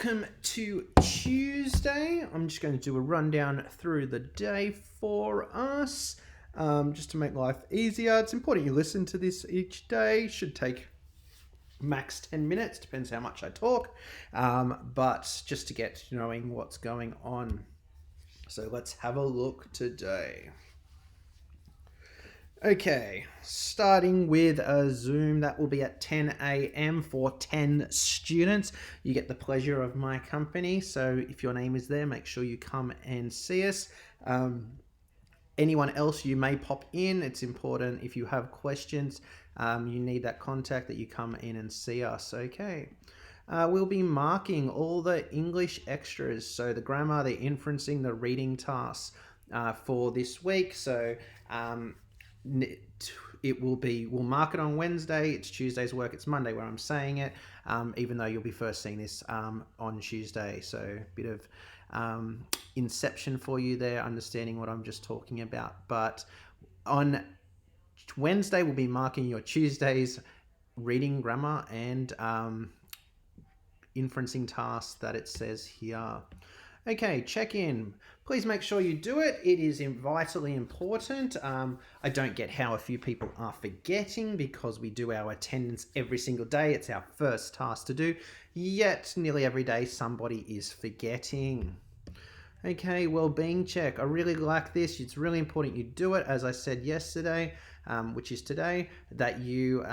Welcome to Tuesday. I'm just going to do a rundown through the day for us, just to make life easier. It's important you listen to this each day. Should take max 10 minutes, depends how much I talk, but just to get knowing what's going on. So let's have a look today. Okay, starting with a Zoom, that will be at 10 a.m. for 10 students. You get the pleasure of my company, so if your name is there, make sure you come and see us. Anyone else, you may pop in. It's important if you have questions, you need that contact that you come in and see us, okay? We'll be marking all the English extras, so the grammar, the inferencing, the reading tasks for this week. So it will be, we'll mark it on Wednesday, it's Tuesday's work, it's Monday where I'm saying it, even though you'll be first seeing this on Tuesday. So a bit of inception for you there, understanding what I'm just talking about. But on Wednesday, we'll be marking your Tuesday's reading, grammar, and inferencing tasks that it says here. Okay, check in. Please make sure you do it. It is vitally important. I don't get how a few people are forgetting because we do our attendance every single day. It's our first task to do, yet nearly every day somebody is forgetting. Okay, well-being check. I really like this. It's really important you do it, as I said yesterday, which is today, that you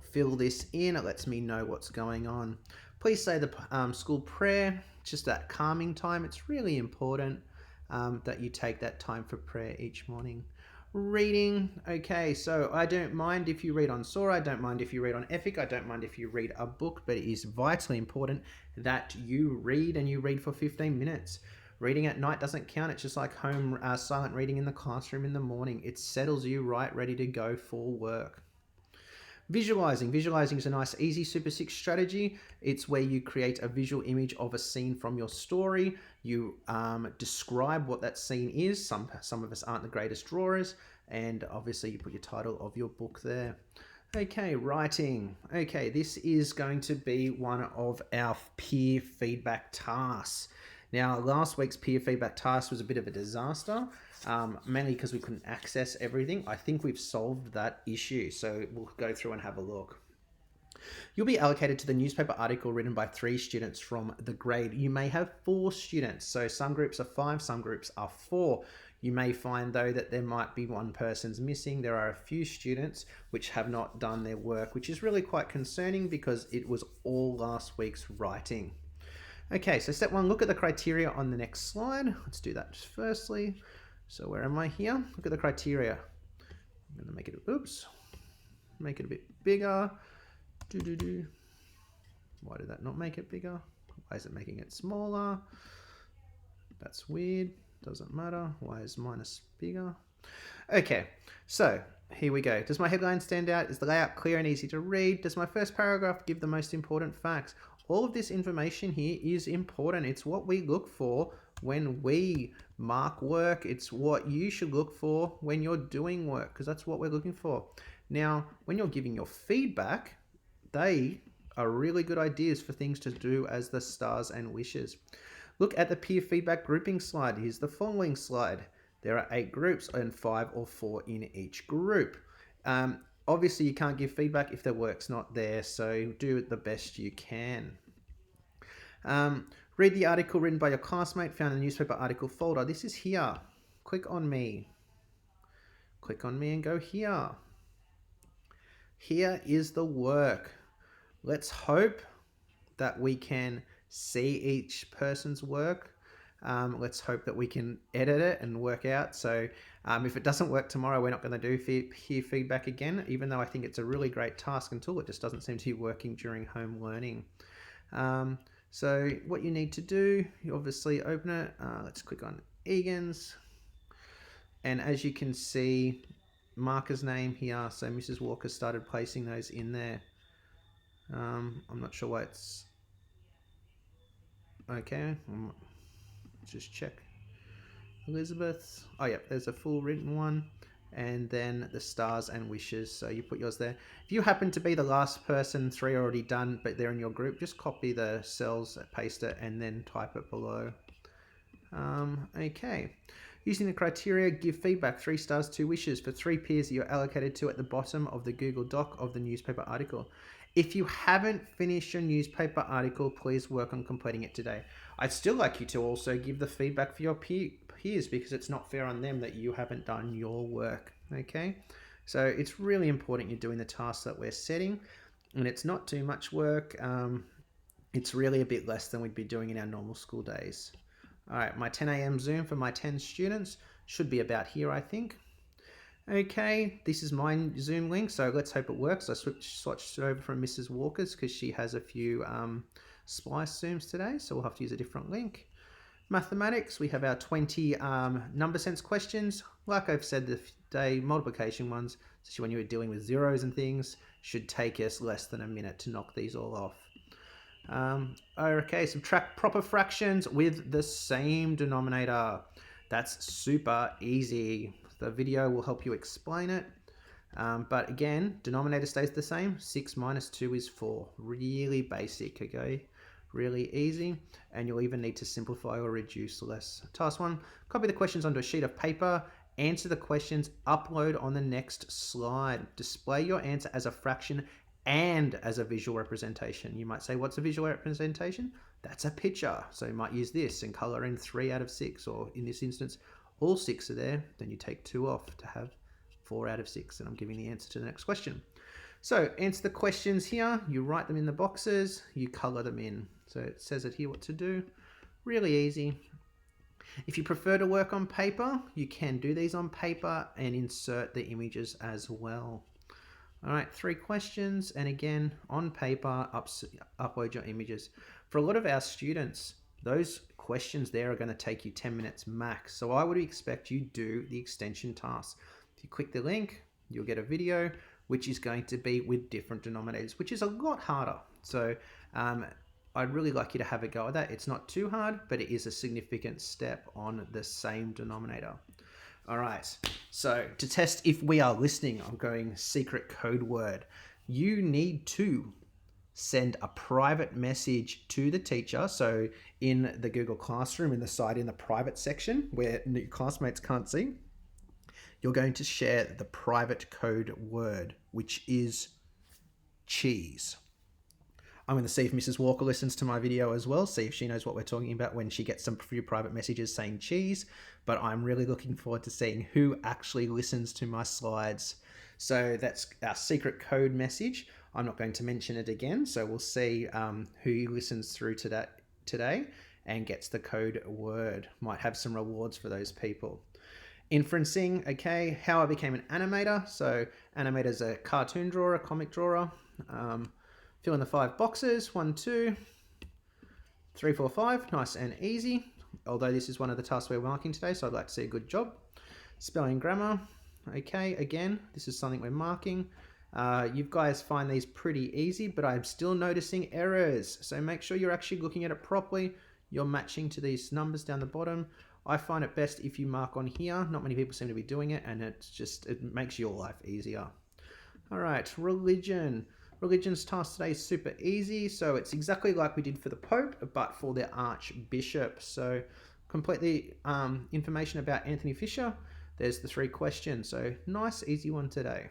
fill this in. It lets me know what's going on. Please say the school prayer, just that calming time. It's really important that you take that time for prayer each morning. Reading, okay, so I don't mind if you read on Sora, I don't mind if you read on Epic, I don't mind if you read a book, but it is vitally important that you read, and you read for 15 minutes. Reading at night doesn't count. It's just like home silent reading in the classroom in the morning. It settles you right, ready to go for work. Visualizing. Visualizing is a nice, easy Super 6 strategy. It's where you create a visual image of a scene from your story. You describe what that scene is. Some of us aren't the greatest drawers. And obviously you put your title of your book there. Okay, writing. Okay, this is going to be one of our peer feedback tasks. Now, last week's peer feedback task was a bit of a disaster, mainly because we couldn't access everything. I think we've solved that issue, so we'll go through and have a look. You'll be allocated to the newspaper article written by 3 students from the grade. You may have 4 students, so some groups are 5, some groups are 4. You may find, though, that there might be one person's missing. There are a few students which have not done their work, which is really quite concerning because it was all last week's writing. Okay, so step 1, look at the criteria on the next slide. Let's do that firstly. So where am I here? Look at the criteria. I'm going to make it, make it a bit bigger. Why did that not make it bigger? Why is it making it smaller? That's weird. Doesn't matter. Why is minus bigger? Okay, so here we go. Does my headline stand out? Is the layout clear and easy to read? Does my first paragraph give the most important facts? All of this information here is important. It's what we look for when we mark work. It's what you should look for when you're doing work, because that's what we're looking for. Now, when you're giving your feedback, they are really good ideas for things to do as the stars and wishes. Look at the peer feedback grouping slide. Here's the following slide. There are 8 groups and 5 or 4 in each group. Obviously, you can't give feedback if the work's not there, so do it the best you can. Read the article written by your classmate, found in the newspaper article folder. This is here. Click on me. Click on me and go here. Here is the work. Let's hope that we can see each person's work. Let's hope that we can edit it and work out. So if it doesn't work tomorrow, we're not going to do peer feedback again, even though I think it's a really great task and tool. It just doesn't seem to be working during home learning. So what you need to do, you obviously open it. Let's click on Egan's. And as you can see, marker's name here. So Mrs. Walker started placing those in there. I'm not sure why it's... Okay, just check. Elizabeth. Oh yeah, there's a full written one. and then the stars and wishes. So you put yours there. If you happen to be the last person, 3 already done, but they're in your group, just copy the cells, paste it, and then type it below. Okay. Using the criteria, give feedback, 3 stars, 2 wishes for 3 peers that you're allocated to at the bottom of the Google Doc of the newspaper article. If you haven't finished your newspaper article, please work on completing it today. I'd still like you to also give the feedback for your peers, because it's not fair on them that you haven't done your work. Okay, so it's really important you're doing the tasks that we're setting, and it's not too much work. It's really a bit less than we'd be doing in our normal school days. All right, my 10 a.m. Zoom for my 10 students should be about here, I think. Okay, this is my Zoom link, so let's hope it works. I switched over from Mrs. Walker's because she has a few splice Zooms today, so we'll have to use a different link. Mathematics, we have our 20 number sense questions. Like I've said today, multiplication ones, especially when you're dealing with zeros and things, should take us less than a minute to knock these all off. Okay, subtract proper fractions with the same denominator. That's super easy. The video will help you explain it. But again, denominator stays the same. 6 minus 2 is 4. Really basic, okay? Really easy. And you'll even need to simplify or reduce less. Task 1, copy the questions onto a sheet of paper. Answer the questions, upload on the next slide. Display your answer as a fraction and as a visual representation. You might say, what's a visual representation? That's a picture. So you might use this and color in 3 out of 6, or in this instance, all 6 are there. Then you take 2 off to have 4 out of 6, and I'm giving the answer to the next question. So answer the questions here. You write them in the boxes, you color them in. So it says it here what to do. Really easy. If you prefer to work on paper, you can do these on paper and insert the images as well. All right, 3 questions, and again, on paper, upload your images. For a lot of our students, those questions there are going to take you 10 minutes max. So I would expect you do the extension task. If you click the link, you'll get a video, which is going to be with different denominators, which is a lot harder. So I'd really like you to have a go at that. It's not too hard, but it is a significant step on the same denominator. All right, so to test if we are listening, I'm going secret code word. You need to send a private message to the teacher. So in the Google Classroom, in the side in the private section where your classmates can't see, you're going to share the private code word, which is cheese. I'm going to see if Mrs. Walker listens to my video as well, see if she knows what we're talking about when she gets some few private messages saying cheese. But I'm really looking forward to seeing who actually listens to my slides. So that's our secret code message. I'm not going to mention it again, so we'll see who listens through to today and gets the code word. Might have some rewards for those people. Inferencing, okay, how I became an animator. So animator is a cartoon drawer, a comic drawer. Fill in the 5 boxes, 1, 2, 3, 4, 5, nice and easy. Although this is one of the tasks we're marking today, so I'd like to see a good job. Spelling, grammar, okay, again, this is something we're marking. You guys find these pretty easy, but I'm still noticing errors. So make sure you're actually looking at it properly. You're matching to these numbers down the bottom. I find it best if you mark on here. Not many people seem to be doing it, and it makes your life easier. All right, religion. Religion's task today is super easy, so it's exactly like we did for the Pope, but for the Archbishop. So complete the information about Anthony Fisher. There's the 3 questions, so nice, easy one today.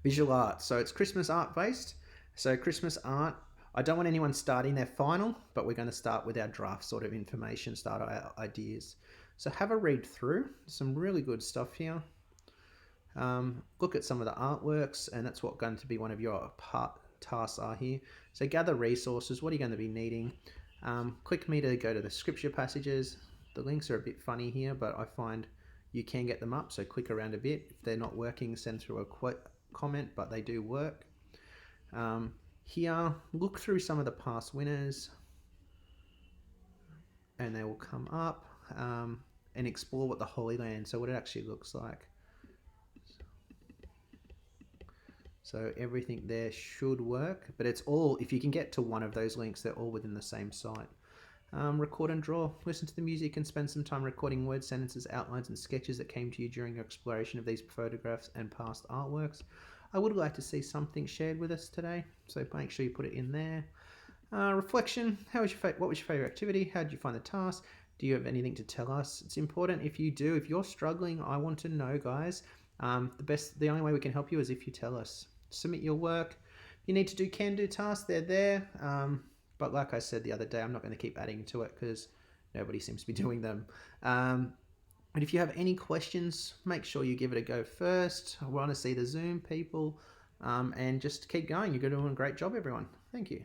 Visual art, so it's Christmas art based. So Christmas art, I don't want anyone starting their final, but we're going to start with our draft sort of information, start our ideas. So have a read through, some really good stuff here. Look at some of the artworks, and that's what going to be one of your tasks are here. So gather resources. What are you going to be needing? Click me to go to the scripture passages. The links are a bit funny here, but I find you can get them up, so click around a bit. If they're not working, send through a comment, but they do work. Here, look through some of the past winners, and they will come up, and explore what the Holy Land, so what it actually looks like. So everything there should work, but it's all, if you can get to one of those links, they're all within the same site. Record and draw. Listen to the music and spend some time recording words, sentences, outlines, and sketches that came to you during your exploration of these photographs and past artworks. I would like to see something shared with us today, so make sure you put it in there. Reflection. What was your favorite activity? How did you find the task? Do you have anything to tell us? It's important if you do. If you're struggling, I want to know, guys. The only way we can help you is if you tell us. Submit your work. You need to do can-do tasks. They're there. But like I said the other day, I'm not going to keep adding to it because nobody seems to be doing them. And if you have any questions, make sure you give it a go first. I want to see the Zoom people. And just keep going. You're doing a great job, everyone. Thank you.